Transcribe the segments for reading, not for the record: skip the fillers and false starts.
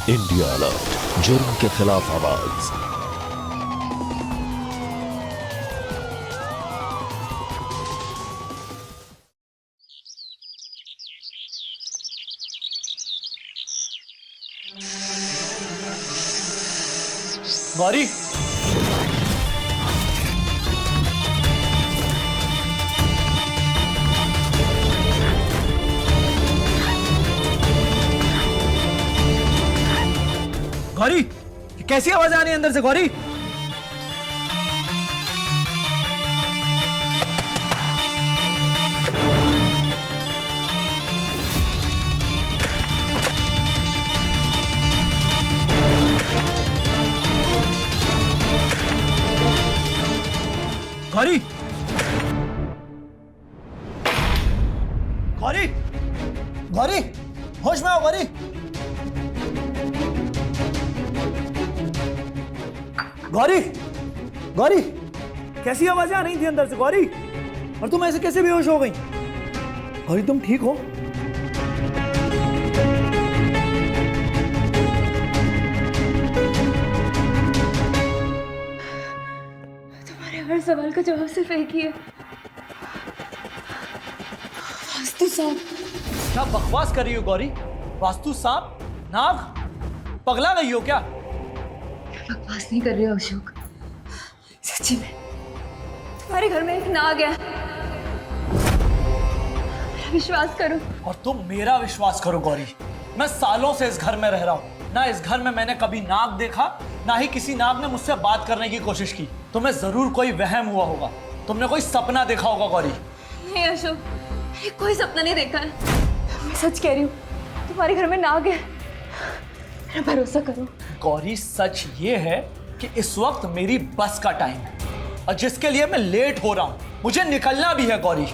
India alert, जुर्म के खिलाफ आवाज। गौरी, गौरी, ये कैसी आवाज आ रही है अंदर से? गौरी, गौरी, गौरी, गौरी, होश में आओ गौरी। गौरी, गौरी, कैसी आवाजें आ रही थी अंदर से? गौरी, और तुम ऐसे कैसे बेहोश हो गई? गौरी, तुम ठीक हो? तुम्हारे हर सवाल का जवाब सिर्फ एक ही है, वास्तु सांप। क्या बकवास कर रही हो गौरी? वास्तु सांप, नाग, पगला गई हो क्या? बकवास नहीं कर रही हो अशोक, सच्ची में तुम्हारे घर में एक नाग है। मेरा विश्वास करो। और तुम मेरा विश्वास करो गौरी, मैं सालों से इस घर में रह रहा हूँ ना, इस घर में मैंने कभी नाग देखा, ना ही किसी नाग ने मुझसे बात करने की कोशिश की। तुम्हें जरूर कोई वहम हुआ होगा, तुमने कोई सपना देखा होगा गौरी। नहीं अशोक, मैंने कोई सपना नहीं देखा है, मैं सच कह रही हूँ, तुम्हारे घर में नाग है, मेरा भरोसा करो। गौरी, सच ये है कि इस वक्त मेरी बस का टाइम है और जिसके लिए मैं लेट हो रहा हूँ, मुझे निकलना भी है। गौरी,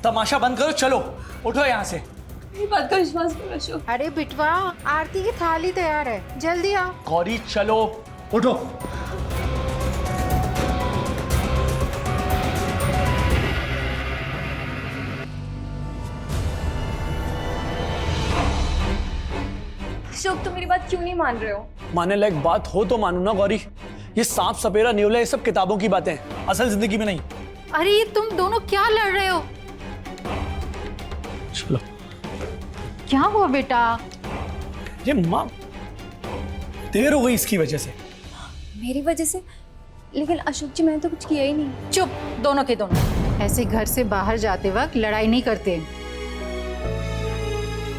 तमाशा बंद करो, चलो उठो यहाँ से। मेरी बात का विश्वास करो अशोक। अरे बिटवा, आरती की थाली तैयार है, जल्दी आओ। गौरी चलो, उठो। अशोक, तुम मेरी बात क्यों नहीं मान रहे हो? मानने लायक बात हो तो मानू ना गौरी, ये सांप सपेरा न्योला ये सब किताबों की बातें हैं, असल जिंदगी में नहीं। अरे ये तुम दोनों क्या लड़ रहे हो? चलो। क्या हुआ बेटा? ये माँ, देर हो गई इसकी वजह से। मेरी वजह से? लेकिन अशोक जी, मैंने तो कुछ किया ही नहीं। चुप, दोनों के दोनों। ऐसे घर से बाहर जाते वक्त लड़ाई नहीं करते।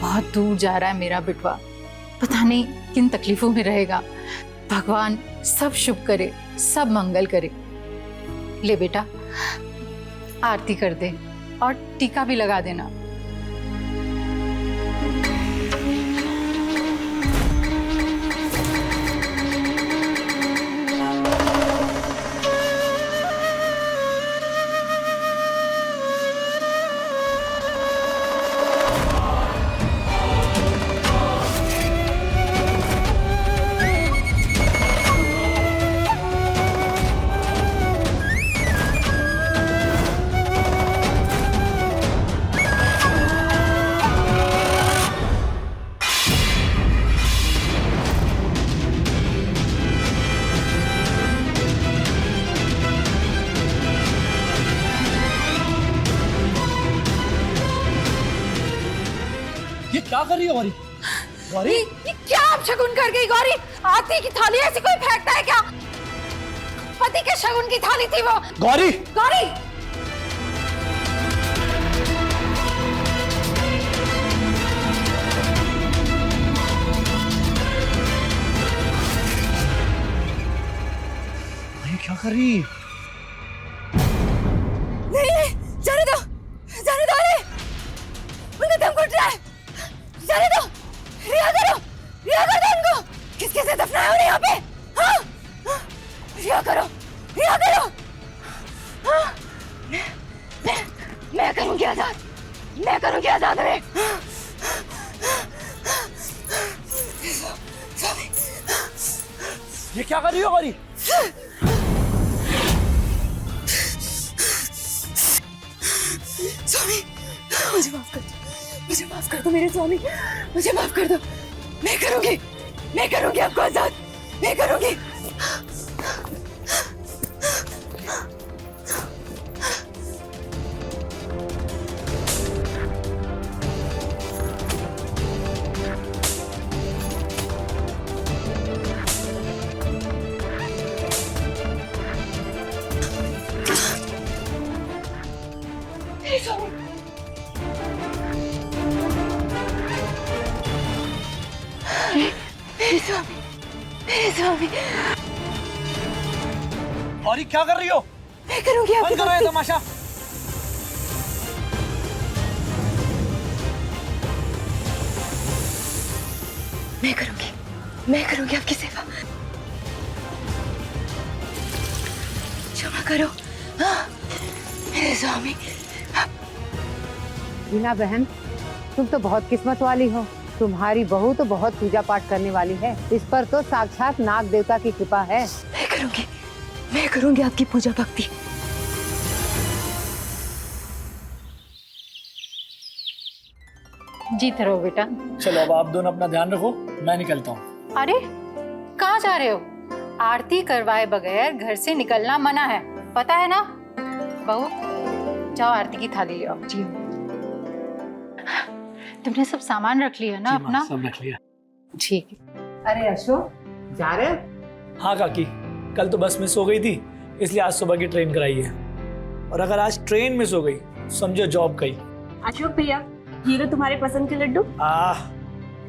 बहुत दूर जा रहा है मेरा बिटवा, पता नहीं किन तकलीफों में रहेगा। भगवान सब शुभ करे, सब मंगल करे। ले बेटा, आरती कर दे और टीका भी लगा देना। ये क्या कर रही है गौरी? गौरी, ये क्या आप शगुन कर गई गौरी? आरती की थाली ऐसी कोई फेंकता है क्या? पति के शगुन की थाली थी वो। गौरी, गौरी, ये क्या कर रही है? नहीं, जाने दो, जाने दो। अरे उनका दम घुट रहा है, जाने दो। रिहा करो, रिहा कर दो उनको। किसके से दफनाया उन्हें यहाँ पे? हाँ, रिहा करो, रिहा करो। हाँ? मैं करूँगी आजाद, मैं करूँगी आजाद उन्हें। ये क्या कर रही हो गौरी? स्वामी, मुझे माफ कर दो, मुझे माफ कर दो मेरे स्वामी, मुझे माफ कर दो। मैं करूंगी आपको आजाद, मैं करूंगी। मेरे स्वामी, और ये क्या कर रही हो? मैं करूंगी आपकी बंद करो ये भक्ति। तमाशा। मैं करूंगी आपकी सेवा। क्षमा करो हाँ, मेरे स्वामी। हीना बहन, तुम तो बहुत किस्मत वाली हो। तुम्हारी बहू तो बहुत पूजा पाठ करने वाली है। इस पर तो साक्षात नाग देवता की कृपा है। मैं करूंगी आपकी पूजा भक्ति। जीत रहो बेटा। चलो अब आप दोनों अपना ध्यान रखो, मैं निकलता हूँ। अरे कहाँ जा रहे हो? आरती करवाए बगैर घर से निकलना मना है, पता है ना? बहू जाओ आरती की थाली ले आओ। जी तुमने सब सामान रख लिया ना अपना? सब रख लिया। ठीक है। अरे अशोक, जा रहे हो? हाँ काकी, कल तो बस मिस हो गई थी, इसलिए आज सुबह की ट्रेन कराई है। और अगर आज ट्रेन मिस हो गई समझो जॉब गई। अशोक भैया, ये लो तुम्हारे पसंद के लड्डू।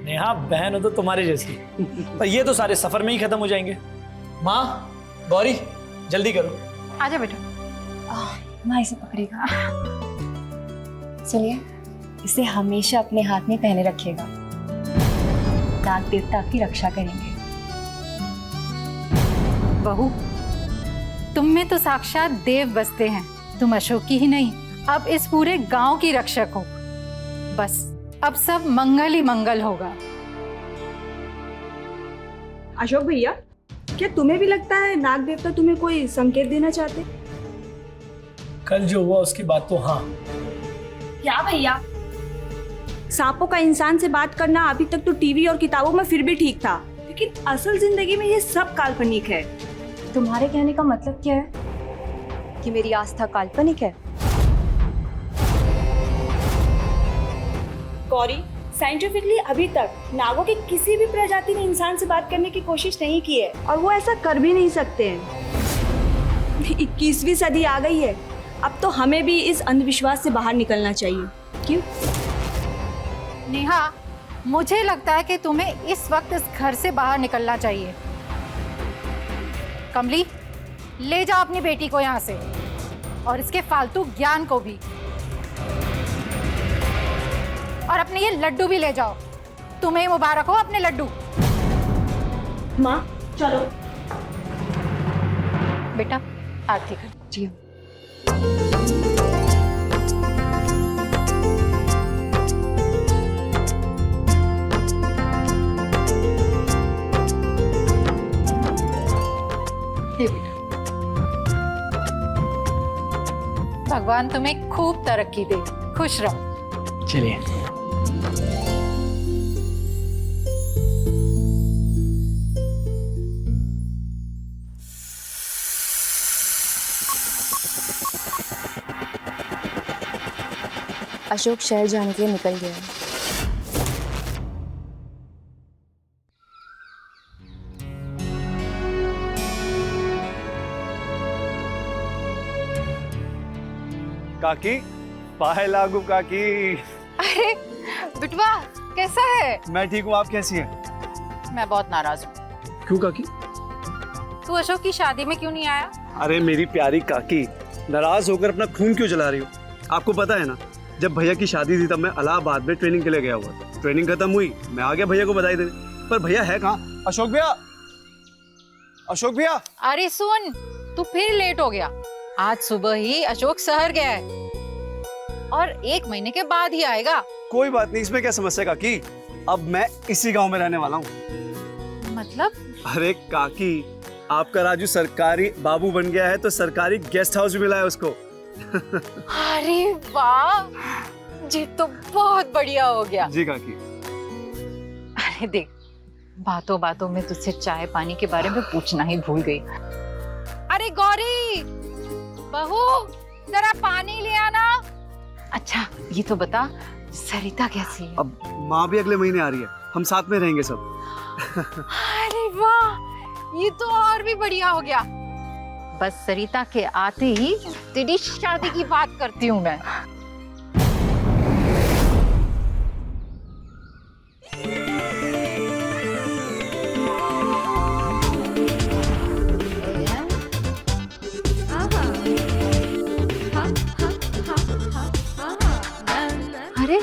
नेहा बहन हो तो तुम्हारे जैसी, पर ये तो सारे सफर में ही खत्म हो जाएंगे। माँ, गौरी जल्दी करो। आजा बेटा। माँ इसे पकड़ेगा। चलिए, इसे हमेशा अपने हाथ में पहने रखिएगा। नाग देवता आपकी रक्षा करेंगे। बहू तुम में तो साक्षात देव बसते हैं। तुम अशोक की ही नहीं, अब इस पूरे गांव की रक्षक हो। बस अब सब मंगल ही मंगल होगा। अशोक भैया, क्या तुम्हें भी लगता है नाग देवता तुम्हें कोई संकेत देना चाहते? कल जो हुआ उसकी बात तो हाँ। क्या भैया? सांपों का इंसान से बात करना अभी तक तो टीवी और किताबों में फिर भी ठीक था, लेकिन असल जिंदगी में ये सब काल्पनिक है। तुम्हारे कहने का मतलब क्या है? कि मेरी आस्था काल्पनिक है? गौरी, साइंटिफिकली अभी तक नागों की किसी भी प्रजाति ने इंसान से बात करने की कोशिश नहीं की है, और वो ऐसा कर भी नहीं सकते हैं। 21वीं सदी आ गई है, अब तो हमें भी इस अंधविश्वास से बाहर निकलना चाहिए। क्यों? नेहा, मुझे लगता है कि तुम्हें इस वक्त इस घर से बाहर निकलना चाहिए। कमली, ले जाओ अपनी बेटी को यहाँ से, और इसके फालतू ज्ञान को भी, और अपने ये लड्डू भी ले जाओ। तुम्हें मुबारक हो अपने लड्डू। माँ चलो। बेटा आरती कर। जी भगवान तुम्हें खूब तरक्की दे, खुश रहो। चलिए। अशोक शहर जाने के लिए निकल गया है। काकी, पाए लागू काकी। अरे बिटवा, कैसा है? मैं ठीक हूँ, आप कैसी हैं? मैं बहुत नाराज हूँ। क्यों काकी? तू अशोक की शादी में क्यों नहीं आया? अरे मेरी प्यारी काकी, नाराज होकर अपना खून क्यों जला रही हो? आपको पता है ना, जब भैया की शादी थी तब मैं इलाहाबाद में ट्रेनिंग के लिए गया हुआ था। ट्रेनिंग खत्म हुई, मैं आ गया भैया को बधाई देने, पर भैया है कहाँ? अशोक भैया, अशोक भैया। अरे सुन, तू फिर लेट हो गया। आज सुबह ही अशोक शहर गया है और 1 महीने के बाद ही आएगा। कोई बात नहीं, इसमें क्या समस्या काकी, अब मैं इसी गांव में रहने वाला हूँ। मतलब? अरे काकी, आपका राजू सरकारी बाबू बन गया है तो सरकारी गेस्ट हाउस भी मिला है उसको। अरे वाह, जी तो बहुत बढ़िया हो गया। जी काकी। अरे देख, बातों बातों में तुझसे चाय पानी के बारे में पूछना ही भूल गई। अरे गौरी, बहू जरा पानी ले आना। अच्छा ये तो बता, सरिता कैसी है? अब माँ भी अगले महीने आ रही है, हम साथ में रहेंगे सब। अरे वाह, ये तो और भी बढ़िया हो गया। बस सरिता के आते ही तेरी शादी की बात करती हूँ मैं। अरे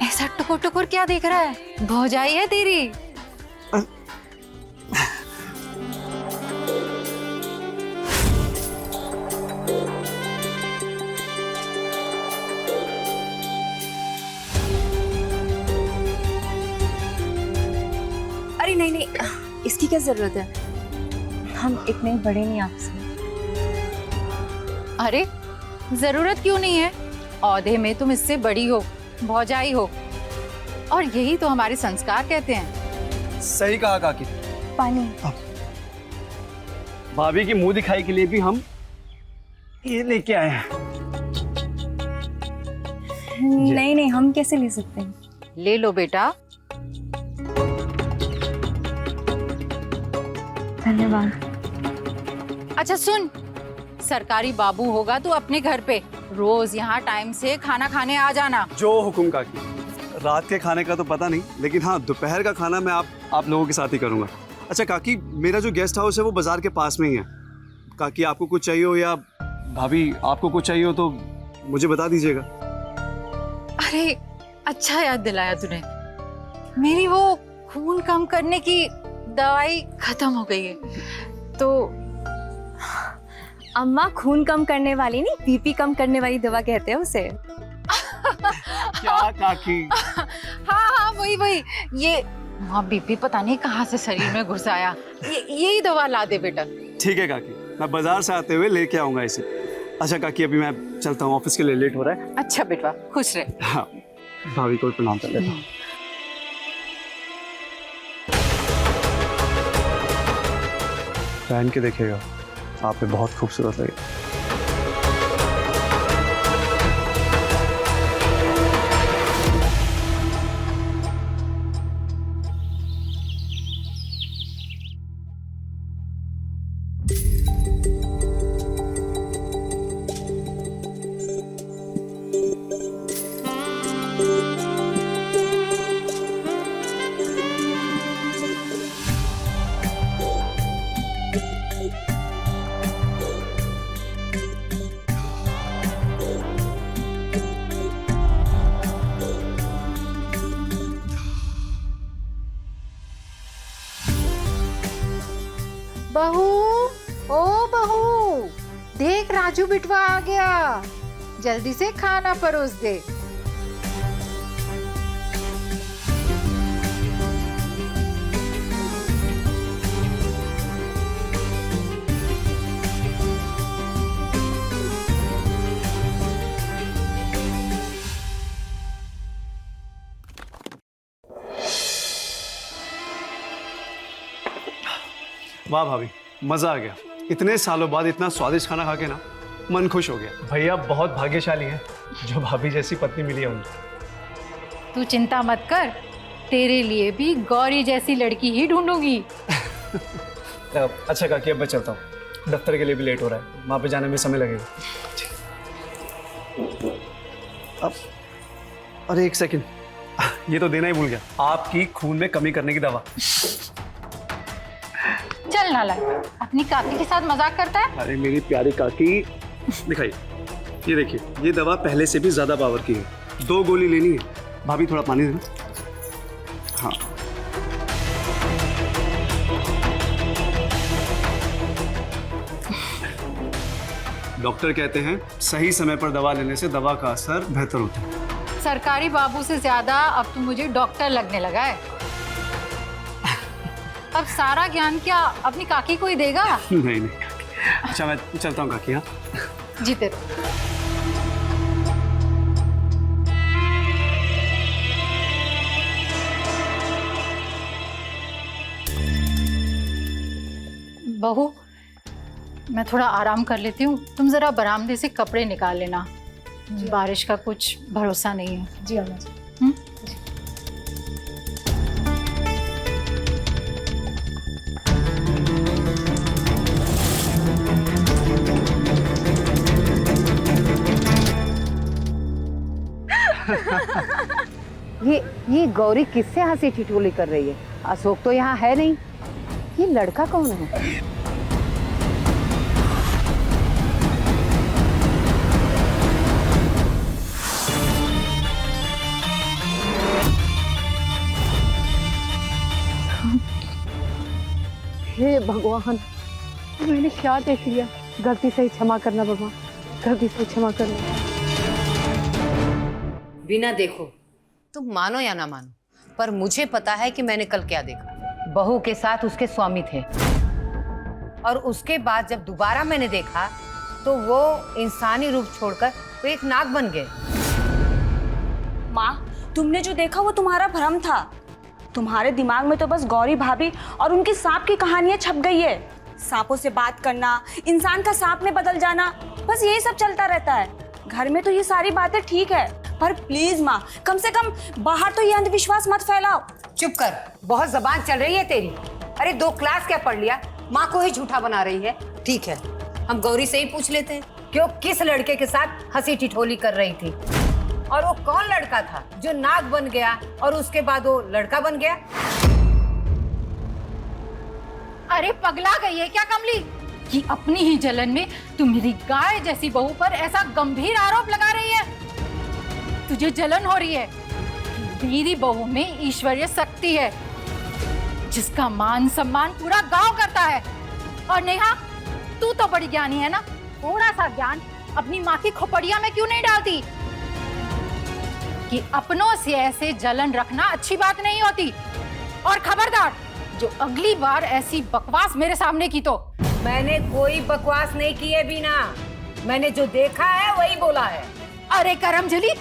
ऐसा टुकुर टुकुर क्या देख रहा है? भौजाई है तेरी? अरे नहीं नहीं, इसकी क्या जरूरत है, हम इतने बड़े नहीं आपसे। अरे जरूरत क्यों नहीं है, औहदे में तुम इससे बड़ी हो, भौजाई हो, और यही तो हमारे संस्कार कहते हैं। सही कहा काकी। पानी। भाभी की मुंह दिखाई के लिए भी हम ये लेके आए हैं। नहीं नहीं, हम कैसे ले सकते हैं? ले लो बेटा। धन्यवाद। अच्छा सुन, सरकारी बाबू होगा तो अपने घर पे रोज यहाँ टाइम से खाना खाने आ जाना। जो हुकुम काकी। रात के खाने का तो पता नहीं, लेकिन हाँ दोपहर का खाना मैं आप लोगों के साथ ही करूँगा। अच्छा काकी, मेरा जो गेस्ट हाउस है वो बाजार के पास में ही है। काकी आपको कुछ चाहिए हो या भाभी आपको कुछ चाहिए हो तो मुझे बता दीजिएगा। अरे अच्छा याद दिलाया तूने, मेरी वो खून कम करने की दवाई खत्म हो गई है तो। अम्मा खून कम करने वाली नहीं, बीपी कम करने वाली दवा कहते हैं उसे। क्या काकी? हाँ वही ये माँ बीपी पता नहीं कहाँ से शरीर में घुस आया, यही दवा ला दे बेटा। ठीक है काकी, मैं बाजार से आते हुए लेके आऊंगा इसे। अच्छा काकी, अभी मैं चलता हूँ, ऑफिस के लिए लेट हो रहा है। अच्छा बेटा, खुश रहे। हाँ, भाभी को प्रणाम कर लेता हूँ। पहन के देखिएगा, आप पे बहुत खूबसूरत लगेगा। बहू, ओ बहू, देख राजू बिटवा आ गया, जल्दी से खाना परोस दे। वाह भाभी, मजा आ गया। इतने सालों बाद इतना स्वादिष्ट खाना खा के ना मन खुश हो गया। भैया बहुत भाग्यशाली हैं जो भाभी जैसी पत्नी मिली है उनको। तू चिंता मत कर, तेरे लिए भी गौरी जैसी लड़की ही ढूंढूंगी। अच्छा काकी, अब मैं चलता हूँ, दफ्तर के लिए भी लेट हो रहा है, वहाँ पे जाने में समय लगेगा। अब अरे एक सेकंड, ये तो देना ही भूल गया, आपकी खून में कमी करने की दवा। चल नालायक, अपनी काकी के साथ मजाक करता है। अरे मेरी प्यारी काकी, दिखाइए, ये देखिए, ये दवा पहले से भी ज्यादा पावर की है। 2 गोली लेनी है। भाभी थोड़ा पानी देना। हाँ, डॉक्टर कहते हैं सही समय पर दवा लेने से दवा का असर बेहतर होता है। सरकारी बाबू से ज्यादा अब तू मुझे डॉक्टर लगने लगा है। अब सारा ज्ञान क्या अपनी काकी को ही देगा? नहीं। अच्छा मैं चलता हूँ काकी। हाँ जीते रहो। बहू, मैं थोड़ा आराम कर लेती हूँ, तुम जरा बरामदे से कपड़े निकाल लेना, बारिश का कुछ भरोसा नहीं है। जी अम्मा जी। ये गौरी किससे हंसी ठिठोली कर रही है? अशोक तो यहाँ है नहीं, ये लड़का कौन है? हे भगवान, मैंने क्या देख लिया? गलती से ही क्षमा करना बाबा, गलती से क्षमा करना। बिना देखो, तुम मानो या ना मानो, पर मुझे पता है कि मैंने कल क्या देखा। बहू के साथ उसके स्वामी थे, और उसके बाद जब दोबारा मैंने देखा तो वो इंसानी रूप छोड़कर वो एक नाग बन गए। माँ, तुमने जो देखा वो तुम्हारा भ्रम था। तुम्हारे दिमाग में तो बस गौरी भाभी और उनकी सांप की कहानियां छप गई है। सांपों से बात करना, इंसान का सांप में बदल जाना, बस यही सब चलता रहता है। घर में तो ये सारी बातें ठीक है, पर प्लीज माँ, कम से कम बाहर तो ये अंधविश्वास मत फैलाओ। चुप कर, बहुत जबान चल रही है तेरी। अरे 2 क्लास क्या पढ़ लिया, माँ को ही झूठा बना रही है। ठीक है, हम गौरी से ही पूछ लेते हैं कि वो किस लड़के के साथ हंसी ठिठोली कर रही थी, और वो कौन लड़का था जो नाग बन गया और उसके बाद वो लड़का बन गया। अरे पगला गई है क्या कमली, कि अपनी ही जलन में तू मेरी गाय जैसी बहू पर ऐसा गंभीर आरोप लगा रही है? तुझे जलन हो रही है? मेरी बहू में ईश्वरीय शक्ति है जिसका मान सम्मान पूरा गांव करता है। और नेहा, तू तो बड़ी ज्ञानी है ना, थोड़ा सा ज्ञान अपनी माँ की खोपड़िया में क्यों नहीं डालती? कि अपनों से ऐसे जलन रखना अच्छी बात नहीं होती। और खबरदार, जो अगली बार ऐसी बकवास मेरे सामने की तो। मैंने कोई बकवास नहीं की है बीना, मैंने जो देखा है वही बोला है। अरे करमजली,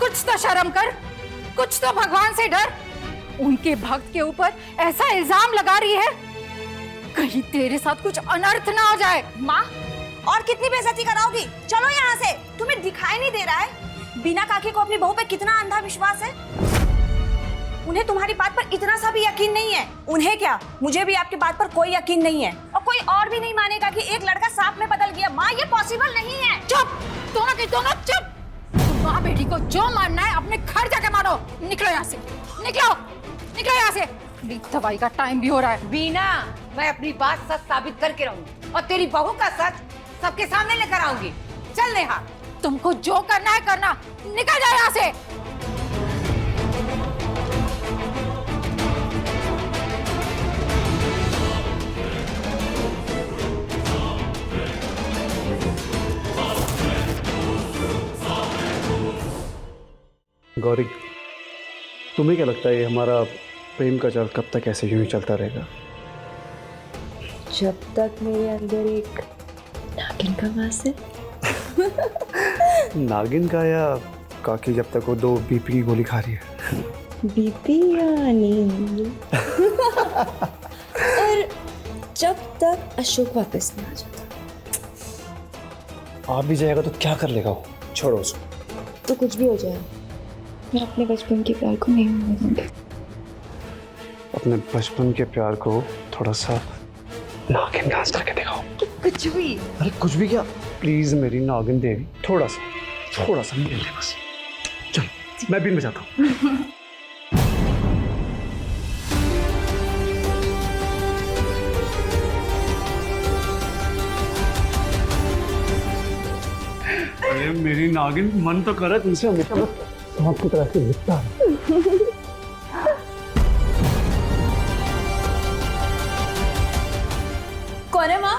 कुछ तो शर्म कर, कुछ तो भगवान से डर। उनके भक्त के ऊपर ऐसा इल्जाम लगा रही है, कहीं तेरे साथ कुछ अनर्थ ना हो जाए। माँ, और कितनी बेइज्जती कराओगी? चलो यहाँ से, तुम्हें दिखाई नहीं दे रहा है बीना काकी को अपनी बहू पे कितना अंधा विश्वास है? उन्हें तुम्हारी बात पर इतना सा भी यकीन नहीं है। उन्हें क्या, मुझे भी आपकी बात पर कोई यकीन नहीं है, और कोई और भी नहीं मानेगा कि एक लड़का सांप में बदल गया। माँ, ये पॉसिबल नहीं है। चुप, दोनों की दोनों चुप। माँ बेटी को जो मानना है अपने घर जाके मानो। निकलो यहाँ से, निकलो, निकलो यहाँ से। दवाई का टाइम भी हो रहा है। बीना, मैं अपनी बात सच साबित करके रहूंगी, और तेरी बहू का सच सबके सामने लेकर आऊंगी। चल नेहा, तुमको जो करना है करना, निकल जाओ यहाँ से। गौरी, तुम्हें क्या लगता है ये हमारा प्रेम का जाल कब तक ऐसे यूं ही चलता रहेगा? जब तक मेरे अंदर एक नागिन का वास है। नागिन का, या काकी जब तक वो 2 बीपी की गोली खा रही है? बीपी या नींद। और जब तक अशोक वापस नहीं आ जाता। आ भी जाएगा तो क्या कर लेगा वो? छोड़ो उसको। तो कुछ भी हो जाए, मैं अपने बचपन के प्यार को नहीं होने दूंगी। अपने बचपन के प्यार को थोड़ा सा नागिन डांस करके दिखाओ। कुछ भी। अरे कुछ भी क्या, प्लीज मेरी नागिन देवी, थोड़ा सा मिल ले बस। चलो, मैं बीन बजाता हूँ। अरे मेरी नागिन, मन तो करे तुमसे हमेशा बस सांप की तरह से लिपटा है। कौन है माँ?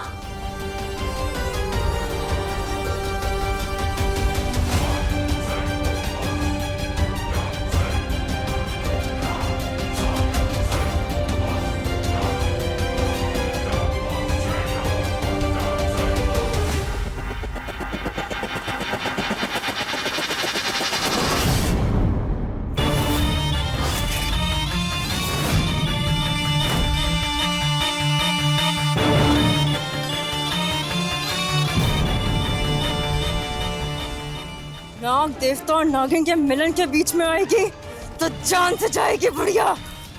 देवता और नागिन के मिलन के बीच में आएगी तो जान से जाएगी बुढ़िया।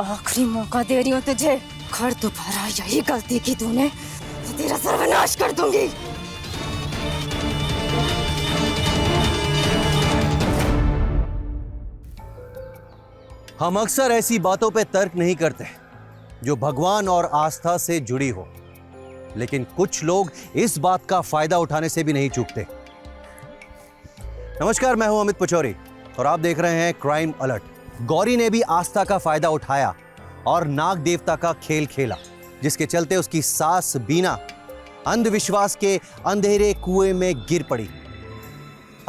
आखिरी मौका दे रही हूँ तुझे, कर दोबारा यही गलती की तूने तो तेरा सर्वनाश कर दूंगी। हम अक्सर ऐसी बातों पे तर्क नहीं करते जो भगवान और आस्था से जुड़ी हो, लेकिन कुछ लोग इस बात का फायदा उठाने से भी नहीं चूकते। नमस्कार, मैं हूं अमित पचौरी और आप देख रहे हैं क्राइम अलर्ट। गौरी ने भी आस्था का फायदा उठाया और नाग देवता का खेल खेला, जिसके चलते उसकी सास बीना अंधविश्वास के अंधेरे कुएं में गिर पड़ी।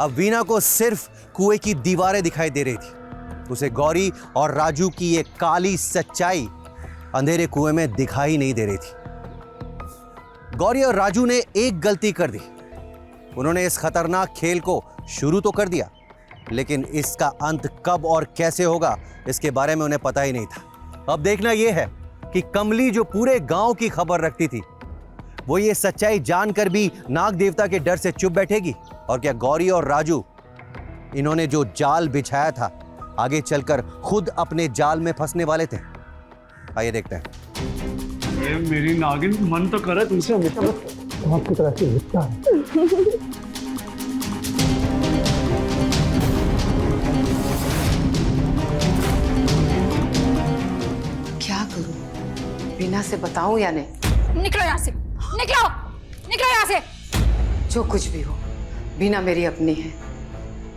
अब बीना को सिर्फ कुएं की दीवारें दिखाई दे रही थी। उसे गौरी और राजू की ये काली सच्चाई अंधेरे कुएं में दिखाई नहीं दे रही थी। गौरी और राजू ने एक गलती कर दी। उन्होंने इस खतरनाक खेल को शुरू तो कर दिया, लेकिन इसका अंत कब और कैसे होगा इसके बारे में उन्हें पता ही नहीं था। अब देखना यह है कि कमली, जो पूरे गांव की खबर रखती थी, वो ये सच्चाई जानकर भी नाग देवता के डर से चुप बैठेगी, और क्या गौरी और राजू इन्होंने जो जाल बिछाया था आगे चलकर खुद अपने जाल में फंसने वाले थे। आइए देखते हैं। मेरी नागिन, मन तो करे तुमसे हमेशा आपकी तरह से लिखता है। क्या करूं, बीना से बताऊं या नहीं? निकलो यहाँ से, निकलो, निकलो यहाँ से। जो कुछ भी हो, बीना मेरी अपनी है,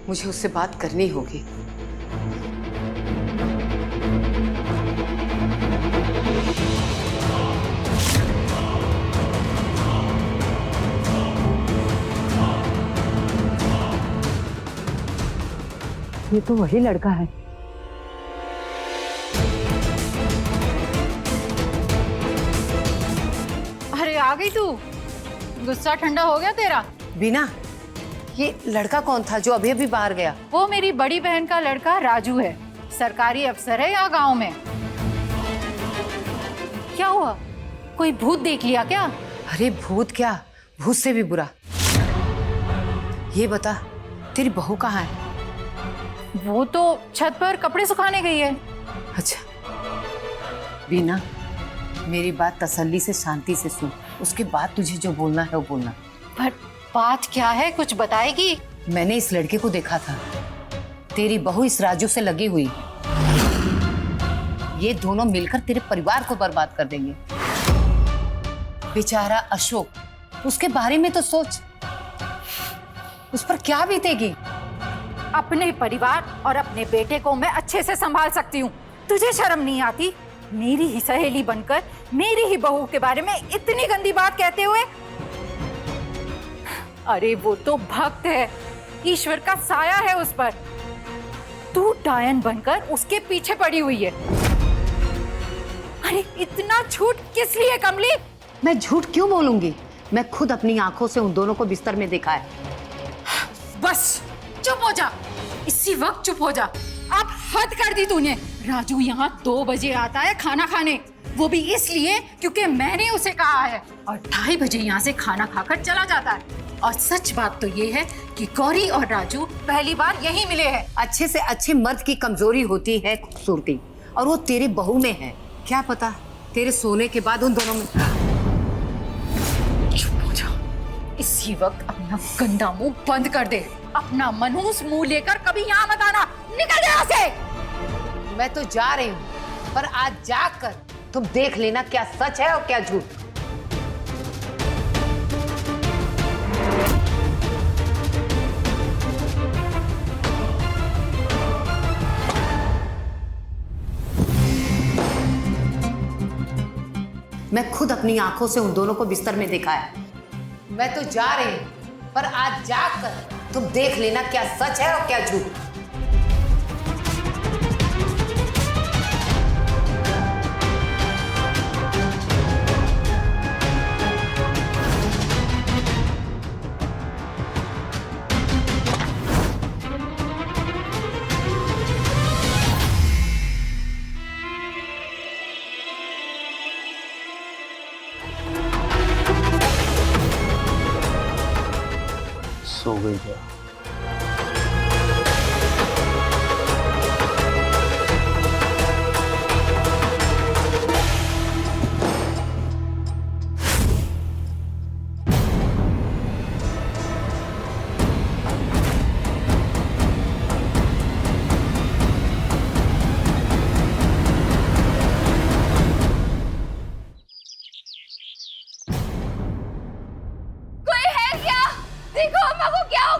मुझे उससे बात करनी होगी। ये तो वही लड़का है। अरे आ गई तू, गुस्सा ठंडा हो गया तेरा? बीना, ये लड़का कौन था जो अभी अभी बाहर गया? वो मेरी बड़ी बहन का लड़का राजू है, सरकारी अफसर है यहाँ गांव में। क्या हुआ, कोई भूत देख लिया क्या? अरे भूत क्या, भूत से भी बुरा। ये बता, तेरी बहू कहाँ है? वो तो छत पर कपड़े सुखाने गई है। अच्छा बीना, मेरी बात तसल्ली से शांति से सुन, उसके बाद तुझे जो बोलना है वो बोलना। पर बात क्या है, कुछ बताएगी? मैंने इस लड़के को देखा था, तेरी बहू इस राजू से लगी हुई। ये दोनों मिलकर तेरे परिवार को बर्बाद कर देंगे। बेचारा अशोक, उसके बारे में तो सोच, उस पर क्या बीतेगी। अपने परिवार और अपने बेटे को मैं अच्छे से संभाल सकती हूँ, तुझे शर्म नहीं आती? मेरी ही सहेली बनकर मेरी ही बहू के बारे में इतनी गंदी बात कहते हुए। अरे वो तो भक्त है, ईश्वर का साया है उस पर। तू डायन बनकर उसके पीछे पड़ी हुई है। अरे इतना झूठ किस लिए कमली? मैं झूठ क्यों बोलूंगी? मैं खुद अपनी आंखों से उन दोनों को बिस्तर में देखा है। बस चुप हो जा, इसी वक्त चुप हो जा। अब हद कर दी तूने। राजू यहाँ 2 बजे आता है खाना खाने, वो भी इसलिए क्योंकि मैंने उसे कहा है, और 2:30 बजे यहाँ से खाना खाकर चला जाता है। और सच बात तो ये है कि गौरी और राजू पहली बार यहीं मिले हैं। अच्छे से अच्छे मर्द की कमजोरी होती है खूबसूरती, और वो तेरे बहू में है। क्या पता तेरे सोने के बाद उन दोनों में। चुप हो जा, इसी वक्त अपना गंदा मुंह बंद कर दे। अपना मनहूस मुंह लेकर कभी यहाँ मत आना, निकल यहाँ से। मैं तो जा रही हूँ, पर आज जाकर तुम देख लेना क्या सच है और क्या झूठ। मैं खुद अपनी आंखों से उन दोनों को बिस्तर में देखा है। मैं तो जा रही हूँ, पर आज जाकर तुम देख लेना क्या सच है और क्या झूठ। सो गई क्या?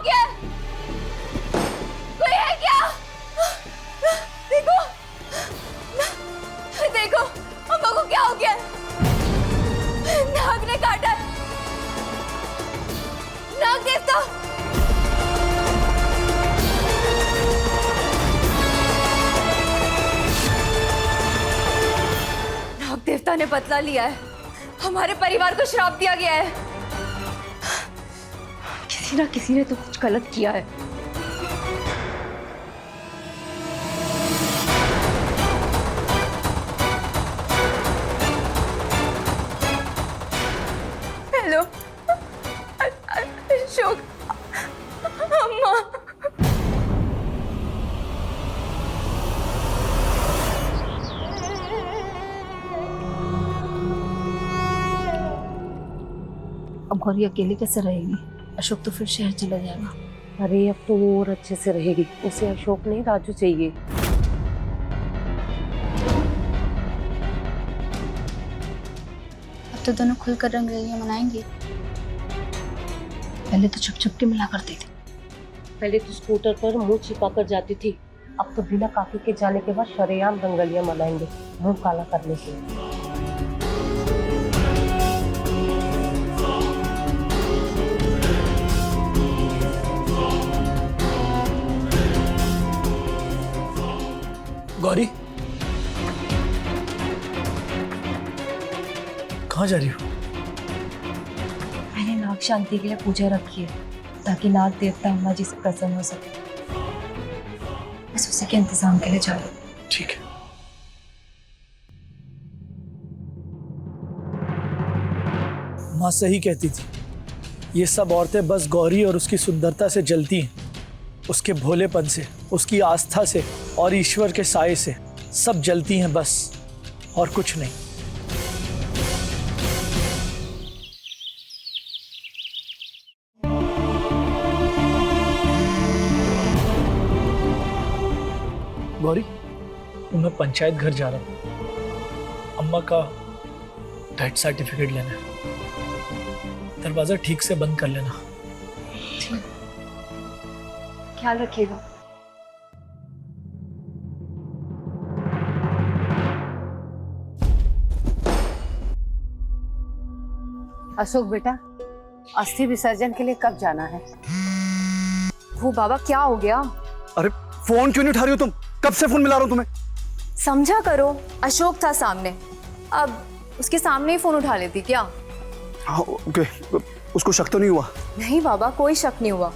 गया है? कोई है क्या? देखो देखो अम्मा को क्या हो गया है? नाग ने काटा है। नाग देवता, नाग देवता ने बदला लिया है। हमारे परिवार को श्राप दिया गया है। किसी ना किसी ने तो कुछ गलत किया है। हेलो अशोक, अम्मा। अब गौरी अकेली कैसे रहेगी? अशोक तो फिर शहर चला जाएगा। अरे अब तो वो और अच्छे से रहेगी। उसे अशोक नहीं राजू चाहिए। अब तो दोनों खुलकर रंगरलियां मनाएंगे। पहले तो छुप छुप के मिला करती थी। पहले तो स्कूटर पर मुंह छिपा कर जाती थी, अब तो बिना काकी के जाने के बाद शरेआम रंगलियां मनाएंगे मुंह काला करने के। गौरी, कहाँ जा रही हो? मैंने नाग शांति के लिए पूजा रखी है ताकि नाग देवता अम्मा जी से प्रसन्न हो सके। बस उसी के इंतजाम के लिए जा रही हूँ। ठीक है। माँ सही कहती थी, ये सब औरतें बस गौरी और उसकी सुंदरता से जलती हैं, उसके भोलेपन से, उसकी आस्था से और ईश्वर के साये से सब जलती हैं बस, और कुछ नहीं। गौरी, मैं पंचायत घर जा रहा हूँ, अम्मा का डेथ सर्टिफिकेट लेना है। दरवाजा ठीक से बंद कर लेना। ख्याल रखिएगा। अशोक बेटा, अस्थि विसर्जन के लिए कब जाना है? वो बाबा क्या हो गया? अरे फोन क्यों नहीं उठा रही हो तुम? कब से फोन मिला रहा हूँ तुम्हें। समझा करो, अशोक था सामने, अब उसके सामने ही फोन उठा लेती क्या? हाँ ओके, उसको शक तो नहीं हुआ? नहीं बाबा, कोई शक नहीं हुआ।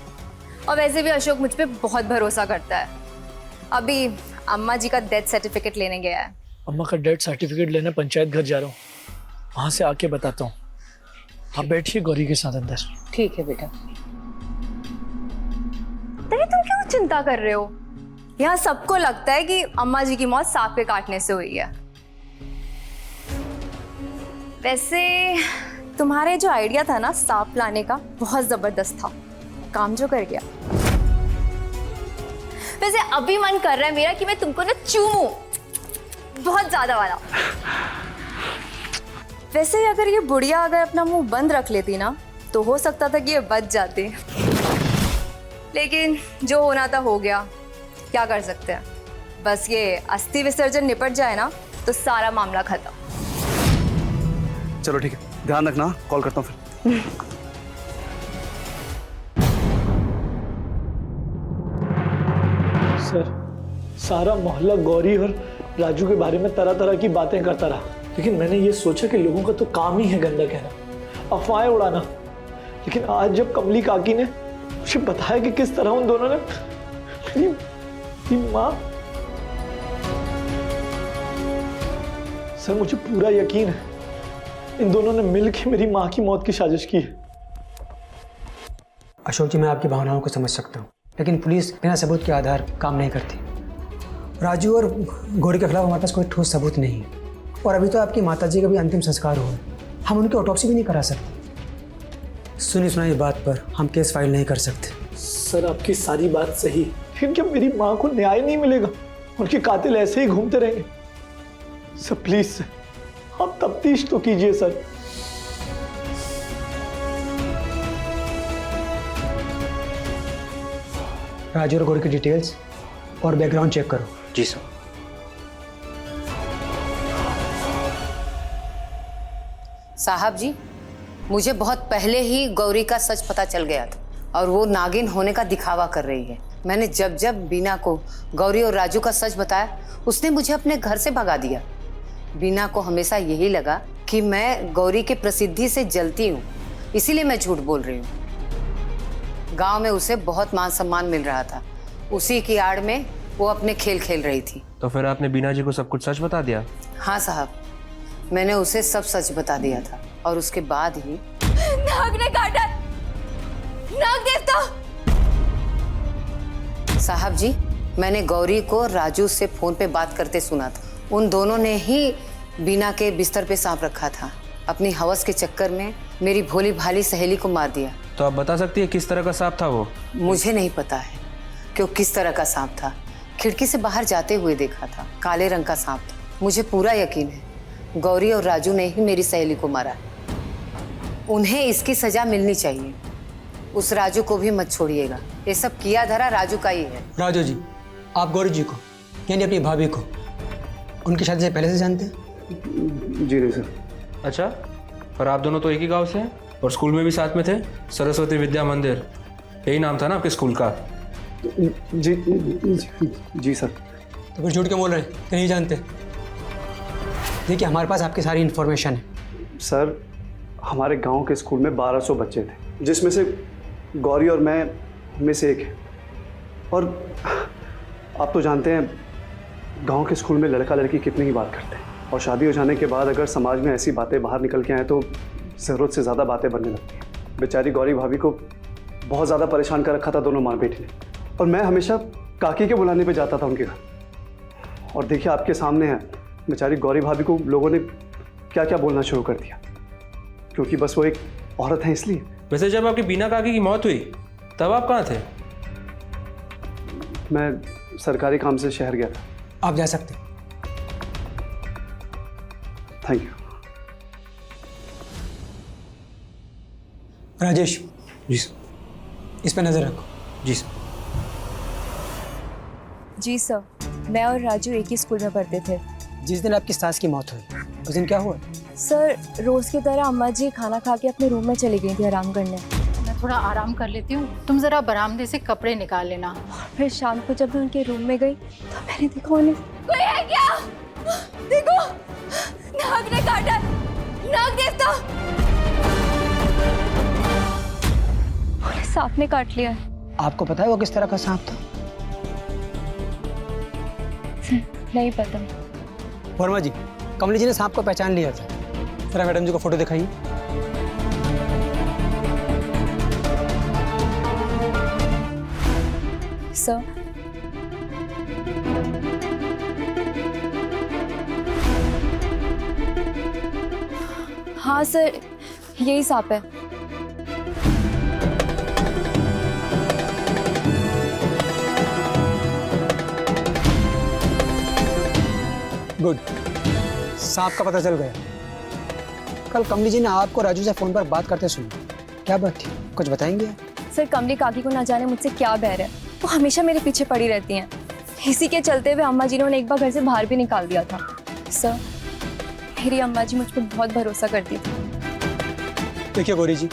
और वैसे भी अशोक मुझ पे बहुत भरोसा करता है। अभी अम्मा जी का डेथ सर्टिफिकेट लेने गया है। अम्मा का डेथ सर्टिफिकेट लेने पंचायत घर जा रहा हूँ, वहां से आके बताता हूँ। आप बैठिए गौरी के साथ अंदर। ठीक है बेटा। तभी तुम क्यों चिंता कर रहे हो? यहाँ सबको लगता है कि अम्मा जी की मौत सांप के काटने से हुई है। वैसे तुम्हारे जो आइडिया था ना सांप लाने का, बहुत जबरदस्त था, काम जो कर गया। वैसे अभी मन कर रहा है मेरा कि मैं तुमको ना चूमूं, बहुत ज्यादा वाला। वैसे अगर ये बुढ़िया अगर अपना मुंह बंद रख लेती ना तो हो सकता था कि ये बच जाते, लेकिन जो होना था हो गया, क्या कर सकते हैं। बस ये अस्थि विसर्जन निपट जाए ना तो सारा मामला खत्म। चलो ठीक है, ध्यान रखना, कॉल करता हूँ फिर। सर, सारा मोहल्ला गौरी और राजू के बारे में तरह तरह की बातें करता रहा, लेकिन मैंने ये सोचा कि लोगों का तो काम ही है गंदा कहना, अफवाहें उड़ाना। लेकिन आज जब कमली काकी ने मुझे बताया कि किस तरह उन दोनों ने मेरी माँ, सर मुझे पूरा यकीन है इन दोनों ने मिलकर मेरी माँ की मौत की साजिश की है। अशोक जी, मैं आपकी भावनाओं को समझ सकता हूँ, लेकिन पुलिस बिना सबूत के आधार काम नहीं करती। राजू और गौरी के खिलाफ हमारे पास कोई ठोस सबूत नहीं है, और अभी तो आपकी माताजी का भी अंतिम संस्कार हुआ है, हम उनकी ऑटोप्सी भी नहीं करा सकते। सुनी सुनाई बात पर हम केस फाइल नहीं कर सकते। सर आपकी सारी बात सही, लेकिन क्या मेरी माँ को न्याय नहीं मिलेगा? उनके कातिल ऐसे ही घूमते रहेंगे? सर प्लीज सर, आप तफ्तीश तो कीजिए सर। राजू और गौरी की डिटेल्स और बैकग्राउंड चेक करो। जी सर। साहब जी, मुझे बहुत पहले ही गौरी का सच पता चल गया था और वो नागिन होने का दिखावा कर रही है। मैंने जब जब बीना को गौरी और राजू का सच बताया, उसने मुझे अपने घर से भगा दिया। बीना को हमेशा यही लगा कि मैं गौरी के प्रसिद्धि से जलती हूँ, इसीलिए मैं झूठ बोल रही हूँ। गांव में उसे बहुत मान सम्मान मिल रहा था, उसी की आड़ में वो अपने खेल खेल रही थी। तो फिर आपने बीना जी को सब कुछ सच बता दिया? हाँ साहब, मैंने उसे सब सच बता दिया था और उसके बाद ही नाग ने काटा। नाग देवता। साहब जी, मैंने गौरी को राजू से फोन पे बात करते सुना था। उन दोनों ने ही बीना के बिस्तर पे सांप रखा था। अपनी हवस के चक्कर में मेरी भोली भाली सहेली को मार दिया। तो आप बता सकती है किस तरह का सांप था वो? मुझे नहीं पता है कि वो किस तरह का सांप था। खिड़की से बाहर जाते हुए देखा था, काले रंग का सांप था। मुझे पूरा यकीन है गौरी और राजू ने ही मेरी सहेली को मारा। उन्हें इसकी सजा मिलनी चाहिए। उस राजू को भी मत छोड़िएगा, ये सब किया धरा राजू का ही है। राजू जी, आप गौरी जी को यानी अपनी भाभी को उनकी शादी से पहले से जानते हैं? जी नहीं सर। अच्छा, और आप दोनों तो एक ही गांव से हैं और स्कूल में भी साथ में थे? सरस्वती विद्या मंदिर, यही नाम था ना आपके स्कूल का? जी सर। तो फिर झूठ क्यों बोल रहे हैं कि नहीं जानते? देखिए, हमारे पास आपकी सारी इन्फॉर्मेशन है। सर, हमारे गांव के स्कूल में 1200 बच्चे थे, जिसमें से गौरी और मैं में से एक है। और आप तो जानते हैं गांव के स्कूल में लड़का लड़की कितनी ही बात करते हैं, और शादी हो जाने के बाद अगर समाज में ऐसी बातें बाहर निकल के आए तो ज़रूरत से ज़्यादा बातें बनने लगती हैं। बेचारी गौरी भाभी को बहुत ज़्यादा परेशान कर रखा था दोनों माँ बेटी ने, और मैं हमेशा काकी के बुलाने पे जाता था उनके घर। और देखिए, आपके सामने है, बेचारी गौरी भाभी को लोगों ने क्या क्या बोलना शुरू कर दिया, क्योंकि बस वो एक औरत है इसलिए। वैसे जब आपकी बीना काकी की मौत हुई तब आप कहाँ थे? मैं सरकारी काम से शहर गया था। आप जा सकते हैं। Thank you. Rajesh ji sir. इस पर नज़र रखो। जी सर। जी सर, मैं और राजू एक ही स्कूल में पढ़ते थे। जिस दिन आपकी सास की मौत हुई उस दिन क्या हुआ? सर, रोज की तरह अम्मा जी खाना खा के अपने रूम में चली गई थी आराम करने। मैं थोड़ा आराम कर लेती हूँ, तुम जरा बरामदे से कपड़े निकाल लेना। फिर शाम को जब मैं उनके रूम में गई तो मैंने देखा उन्हें। कोई है क्या? देखो, नाग ने काटा। नाग देवता। उन्हें सांप ने काट लिया है। आपको पता है वो किस तरह का सांप था? नहीं पता। वर्मा जी, कमली जी ने सांप को पहचान लिया था। जरा मैडम जी को फोटो दिखाइए। सर, हाँ सर, यही सांप है। गुड, सांप का पता चल गया। कल कमली जी ने आपको राजू से फोन पर बात करते सुना, क्या बात थी? कुछ बताएंगे? सर, कमली काकी को ना जाने मुझसे क्या बैर है, वो हमेशा मेरे पीछे पड़ी रहती हैं। इसी के चलते हुए अम्मा जी ने उन्हें एक बार घर से बाहर भी निकाल दिया था। सर, मेरी अम्मा जी मुझ पर बहुत भरोसा करती थी। देखिए गौरी जी,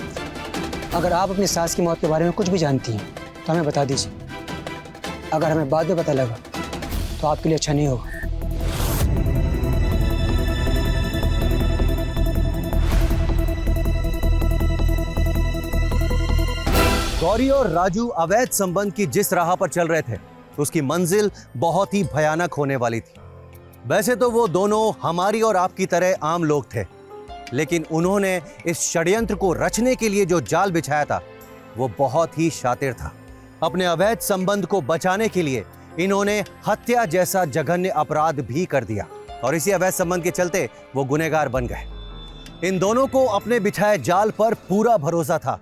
अगर आप अपनी सास की मौत के बारे में कुछ भी जानती हैं तो हमें बता दीजिए। अगर हमें बाद में पता लगा तो आपके लिए अच्छा नहीं होगा। गौरी और राजू अवैध संबंध की जिस राह पर चल रहे थे उसकी मंजिल बहुत ही भयानक होने वाली थी। वैसे तो वो दोनों हमारी और आपकी तरह आम लोग थे, लेकिन उन्होंने इस षड्यंत्र को रचने के लिए जो जाल बिछाया था वो बहुत ही शातिर था। अपने अवैध संबंध को बचाने के लिए इन्होंने हत्या जैसा जघन्य अपराध भी कर दिया और इसी अवैध संबंध के चलते वो गुनहगार बन गए। इन दोनों को अपने बिछाए जाल पर पूरा भरोसा था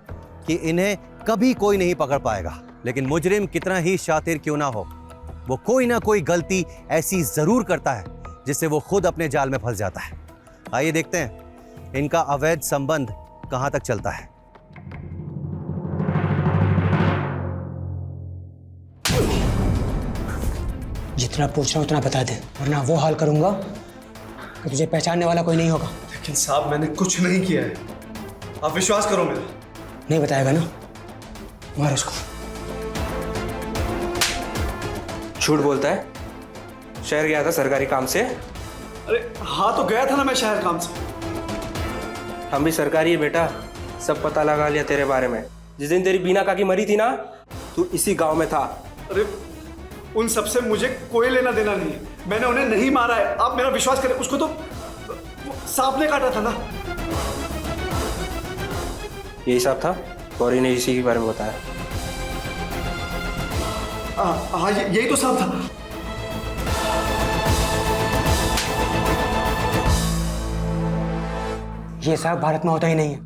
कि इन्हें कभी कोई नहीं पकड़ पाएगा, लेकिन मुजरिम कितना ही शातिर क्यों ना हो, वो कोई ना कोई गलती ऐसी जरूर करता है जिससे वो खुद अपने जाल में फंस जाता है। आइए देखते हैं इनका अवैध संबंध कहां तक चलता है। जितना पूछ रहा हूँ उतना बता दे, वरना वो हाल करूंगा कि तुझे पहचानने वाला कोई नहीं होगा। लेकिन साहब मैंने कुछ नहीं किया है, आप विश्वास करो मेरा। नहीं बताएगा ना, मार उसको। झूठ बोलता है। शहर गया था सरकारी काम से। अरे हाँ तो गया था ना मैं शहर काम से। हम भी सरकारी है बेटा, सब पता लगा लिया तेरे बारे में। जिस दिन तेरी बीना काकी मरी थी ना, तू इसी गांव में था। अरे उन सबसे मुझे कोई लेना देना नहीं है, मैंने उन्हें नहीं मारा है, आप मेरा विश्वास करें। उसको तो सांप ने काटा था ना। यही सब था, गौरी ने इसी के बारे में बताया। हाँ यही तो सांप था। ये सांप भारत में होता ही नहीं है,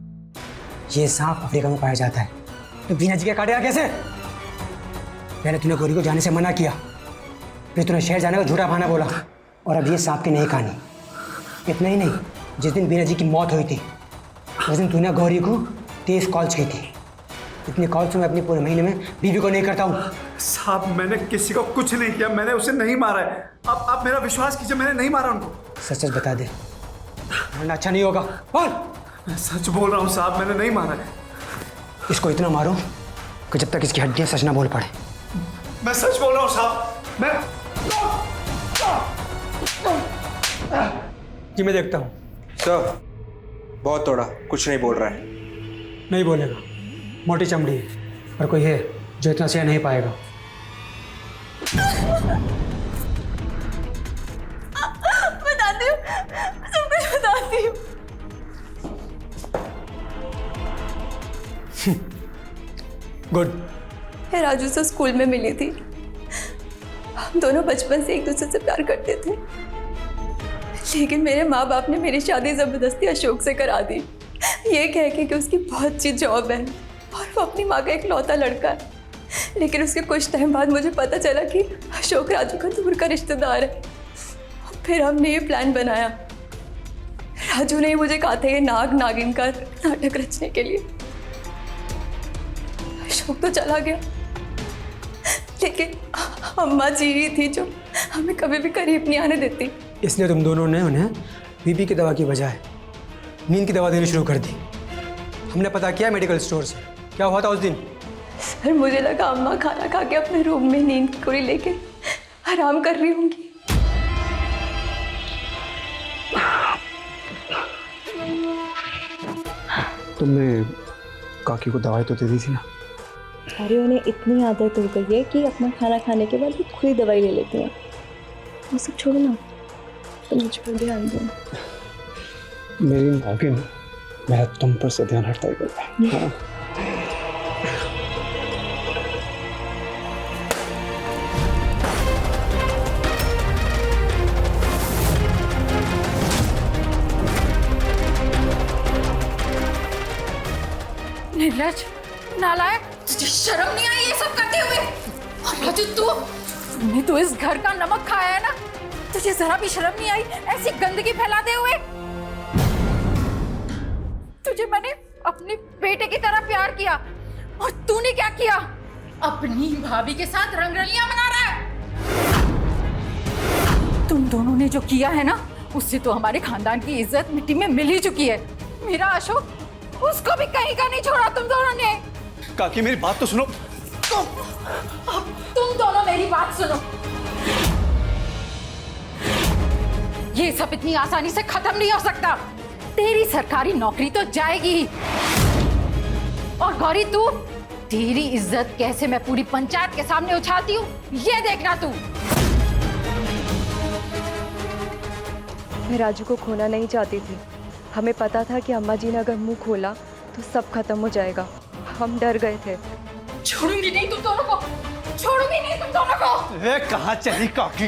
ये सांप अफ्रीका में पाया जाता है। तो बीना जी के काटेगा कैसे? पहले तूने गौरी को जाने से मना किया, फिर तूने शहर जाने का झूठा बहाना बोला, और अब ये सांप की नई कहानी। इतना ही नहीं, जिस दिन बीना जी की मौत हुई थी उस दिन तूने गौरी को 23 कॉल्स की थी। इतने कॉल्स मैं अपने पूरे महीने में बीवी को नहीं करता हूँ। साहब मैंने किसी को कुछ नहीं किया, मैंने उसे नहीं मारा है। आप मेरा विश्वास कीजिए, मैंने नहीं मारा उनको। सच सच बता दे, वरना अच्छा नहीं होगा। बोल। मैं सच बोल रहा हूँ साहब, मैंने नहीं मारा है। इसको इतना मारो कि जब तक इसकी हड्डियां सच ना बोल पड़े। मैं सच बोल रहा हूँ साहब, जी मैं देखता हूँ। सर बहुत तोड़ा, कुछ नहीं बोल रहा है। नहीं बोलेगा, मोटी चमड़ी है, पर कोई है जो इतना सह नहीं पाएगा। बताती हूँ, सब कुछ बताती हूँ। गुड। मैं राजू से स्कूल में मिली थी। हम दोनों बचपन से एक दूसरे से प्यार करते थे, लेकिन मेरे माँ बाप ने मेरी शादी जबरदस्ती अशोक से करा दी, ये कह के कि उसकी बहुत अच्छी जॉब है और वो अपनी माँ का इकलौता लड़का है। लेकिन उसके कुछ टाइम बाद मुझे पता चला कि अशोक राजू का दूर का रिश्तेदार है। फिर हमने ये प्लान बनाया। राजू ने मुझे कहा था ये नाग नागिन का नाटक रचने के लिए। अशोक तो चला गया, लेकिन अम्मा जी ही थी जो हमें कभी भी करीब नहीं आने देती। इसलिए तुम दोनों ने उन्हें बीपी की दवा की बजाय नींद की दवा देनी शुरू कर दी। हमने पता किया मेडिकल स्टोर से। क्या हुआ था उस दिन? सर मुझे लगा अम्मा खाना खा के अपने रूम में नींद की गोली लेके आराम कर रही होंगी। तुमने काकी को दवाई तो दे दी थी ना? अरे उन्हें इतनी आदत हो गई है कि अपना खाना खाने के बाद वो खुद ही दवाई ले लेते हैं। वो सब छोड़ो ना, तुम मुझ पर ध्यान दो। मेरी नागिन, मेरा तुम पर से ध्यान हटता ही करता है। निर्लज, नालायक, तुझे शर्म नहीं आई ये सब करते हुए? और राजू तूने तो इस घर का नमक खाया है ना, तुझे जरा भी शर्म नहीं आई ऐसी गंदगी फैलाते हुए? तुझे मैंने अपने बेटे की तरह प्यार किया और तूने क्या किया? अपनी भाभी के साथ रंगरलियां मना रहा है। तुम दोनों ने जो किया है ना, उससे तो हमारे खानदान की इज्जत मिट्टी में मिल ही चुकी है। मेरा अशोक, उसको भी कहीं का नहीं छोड़ा तुम दोनों ने। काकी मेरी बात तो सुनो। तुम दोनों मेरी बात सुनो। ये सब इतनी आसानी से खत्म नहीं हो सकता। तेरी सरकारी नौकरी तो जाएगी ही। और गौरी तू, तेरी इज्जत कैसे मैं पूरी पंचायत के सामने उछालती हूँ, ये देखना तू। मैं राजू को खोना नहीं चाहती थी। हमें पता था कि अम्मा जी ने अगर मुंह खोला तो सब खत्म हो जाएगा। हम डर गए थे। छोड़ूंगी नहीं तुम दोनों को, छोड़ूंगी नहीं तुम दोनों को। ए, कहाँ चली काकी?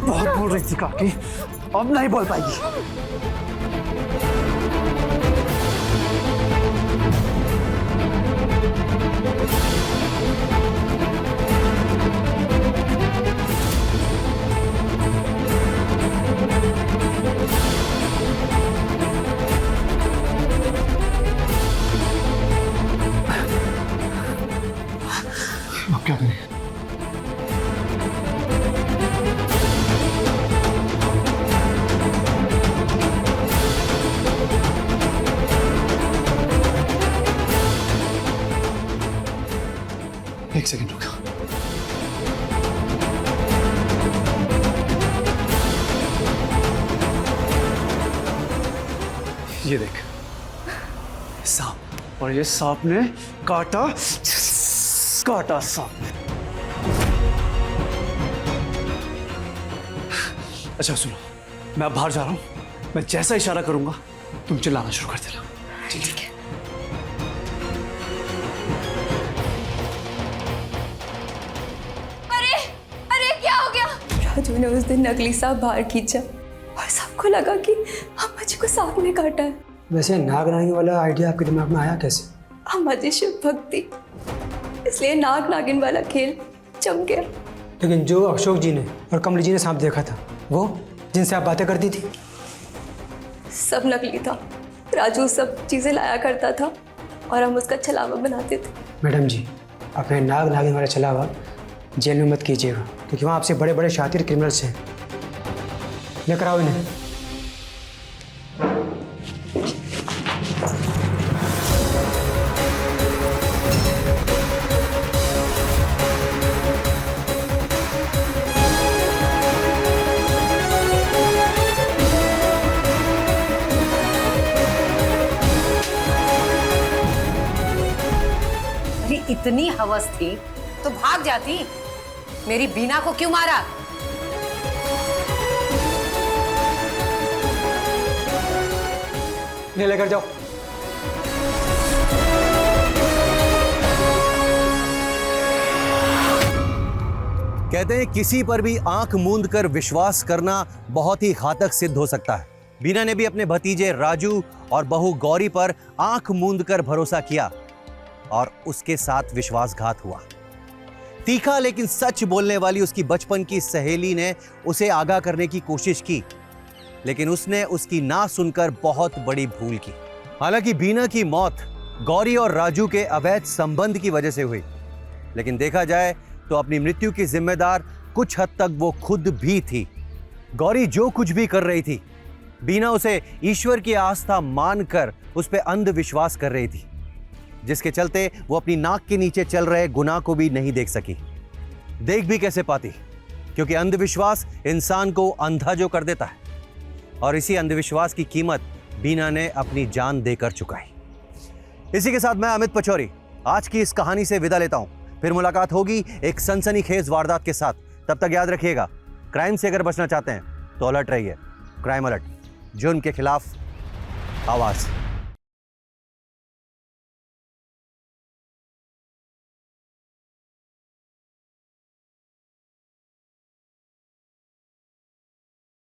बहुत बोल रही थी काकी, अब नहीं बोल पाएगी। ये देख सांप, और ये सांप ने काटा सांप ने। अच्छा सुनो, मैं अब बाहर जा रहा हूँ, मैं जैसा इशारा करूंगा तुम चिल्लाना शुरू कर देना। ठीक है। अरे क्या हो गया? राजू ने उस दिन नकली सांप बाहर खींचा और सबको लगा कि अम्मा जी को सांप ने काटा है। वैसे नाग नागिन वाला आइडिया आपके दिमाग में आया कैसे? अम्मा जी शिव भक्ति, इसलिए नाग नागिन वाला खेल जम गया। लेकिन जो अशोक जी ने और कमली जी ने सांप देखा था, वो जिनसे आप बातें करती थी, सब नकली था। राजू सब चीजें लाया करता था और हम उसका छलावा बनाते थे। मैडम जी, अपने नाग नागिन वाला छलावा जेल में मत कीजिएगा, क्योंकि वहाँ आपसे बड़े बड़े शातिर क्रिमिनल्स हैं। लेकर आओ इन्हें। इतनी हवस थी तो भाग जाती, मेरी बीना को क्यों मारा? इन्हें लेकर जाओ। कहते हैं किसी पर भी आंख मूंद कर विश्वास करना बहुत ही घातक सिद्ध हो सकता है। बीना ने भी अपने भतीजे राजू और बहू गौरी पर आंख मूंद कर भरोसा किया और उसके साथ विश्वासघात हुआ। तीखा लेकिन सच बोलने वाली उसकी बचपन की सहेली ने उसे आगाह करने की कोशिश की, लेकिन उसने उसकी ना सुनकर बहुत बड़ी भूल की। हालांकि बीना की मौत गौरी और राजू के अवैध संबंध की वजह से हुई, लेकिन देखा जाए तो अपनी मृत्यु की जिम्मेदार कुछ हद तक वो खुद भी थी। गौरी जो कुछ भी कर रही थी, बीना उसे ईश्वर की आस्था मानकर उस पर अंधविश्वास कर रही थी, जिसके चलते वो अपनी नाक के नीचे चल रहे गुनाह को भी नहीं देख सकी। देख भी कैसे पाती, क्योंकि अंधविश्वास इंसान को अंधा जो कर देता है, और इसी अंधविश्वास की कीमत बीना ने अपनी जान देकर चुकाई। इसी के साथ मैं अमित पचौरी आज की इस कहानी से विदा लेता हूं। फिर मुलाकात होगी एक सनसनीखेज वारदात के साथ। तब तक याद रखिएगा, क्राइम से अगर बचना चाहते हैं तो अलर्ट रहिए। क्राइम अलर्ट, जुर्म के खिलाफ आवाज।